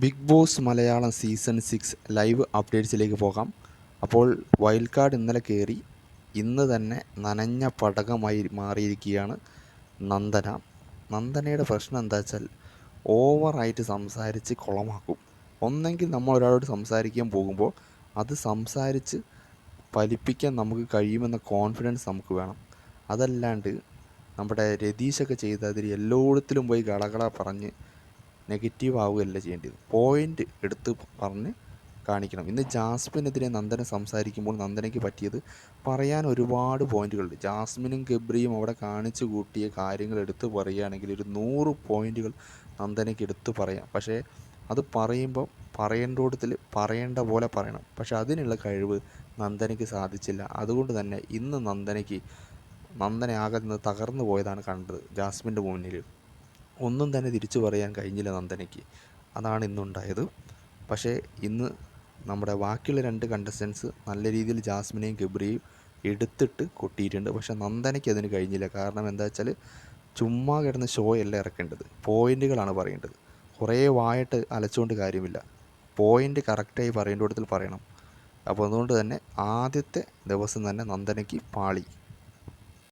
Big Boss Malayalam season 6 live അപ്ഡേറ്റ്സിലേക്ക് പോകാം. അപ്പോൾ വൈൽഡ് കാർഡ് ഇന്നലെ കയറി. ഇന്ന് തന്നെ നനഞ്ഞ പടകമായി മാറിയിരിക്കുകയാണ് നന്ദന. നന്ദനയുടെ പ്രശ്നം എന്താ വെച്ചാൽ ഓവറായിട്ട് സംസാരിച്ച് കുളമാക്കും. ഒന്നെങ്കിൽ നമ്മൾ ഒരാളോട് സംസാരിക്കാൻ പോകുമ്പോൾ അത് സംസാരിച്ച് ഫലിപ്പിക്കാൻ നമുക്ക് കഴിയുമെന്ന കോൺഫിഡൻസ് നമുക്ക് വേണം. അതല്ലാണ്ട് നമ്മുടെ രതീഷൊക്കെ ചെയ്ത അതിൽ എല്ലായിടത്തിലും പോയി കളകള പറഞ്ഞ് നെഗറ്റീവ് ആവുകയല്ല ചെയ്യേണ്ടത്. പോയിൻ്റ് എടുത്ത് പറഞ്ഞ് കാണിക്കണം. ഇന്ന് ജാസ്മിനെതിരെ നന്ദന സംസാരിക്കുമ്പോൾ നന്ദനയ്ക്ക് പറ്റിയത് പറയാൻ ഒരുപാട് പോയിൻ്റുകളുണ്ട്. ജാസ്മിനും ഗബ്രിയും അവിടെ കാണിച്ചു കൂട്ടിയ കാര്യങ്ങൾ എടുത്ത് പറയുകയാണെങ്കിൽ ഒരു 100 പോയിൻ്റുകൾ നന്ദനയ്ക്ക് എടുത്ത് പറയാം. പക്ഷേ അത് പറയുമ്പോൾ പറയേണ്ടോടത്തിൽ പറയേണ്ട പോലെ പറയണം. പക്ഷേ അതിനുള്ള കഴിവ് നന്ദനയ്ക്ക് സാധിച്ചില്ല. അതുകൊണ്ട് തന്നെ ഇന്ന് നന്ദന ആകെ നിന്ന് തകർന്നു പോയതാണ് കണ്ടത്. ജാസ്മിൻ്റെ മുന്നിൽ ഒന്നും തന്നെ തിരിച്ചു പറയാൻ കഴിഞ്ഞില്ല നന്ദനയ്ക്ക്. അതാണ് ഇന്നുണ്ടായത്. പക്ഷേ ഇന്ന് നമ്മുടെ ബാക്കിയുള്ള 2 കണ്ടസ്റ്റൻസ് നല്ല രീതിയിൽ ജാസ്മിനെയും ഗബ്രിയെയും എടുത്തിട്ട് കൊട്ടിയിട്ടുണ്ട്. പക്ഷേ നന്ദനയ്ക്ക് അതിന് കഴിഞ്ഞില്ല. കാരണം എന്താ വെച്ചാൽ ചുമ്മാ കിടന്ന് ഷോ അല്ല ഇറക്കേണ്ടത്, പോയിൻ്റുകളാണ് പറയേണ്ടത്. കുറേ വായിട്ട് അലച്ചുകൊണ്ട് കാര്യമില്ല. പോയിൻ്റ് കറക്റ്റായി പറയേണ്ട ഇടത്തിൽ പറയണം. അപ്പോൾ അതുകൊണ്ട് തന്നെ ആദ്യത്തെ ദിവസം തന്നെ നന്ദനയ്ക്ക് പാളി.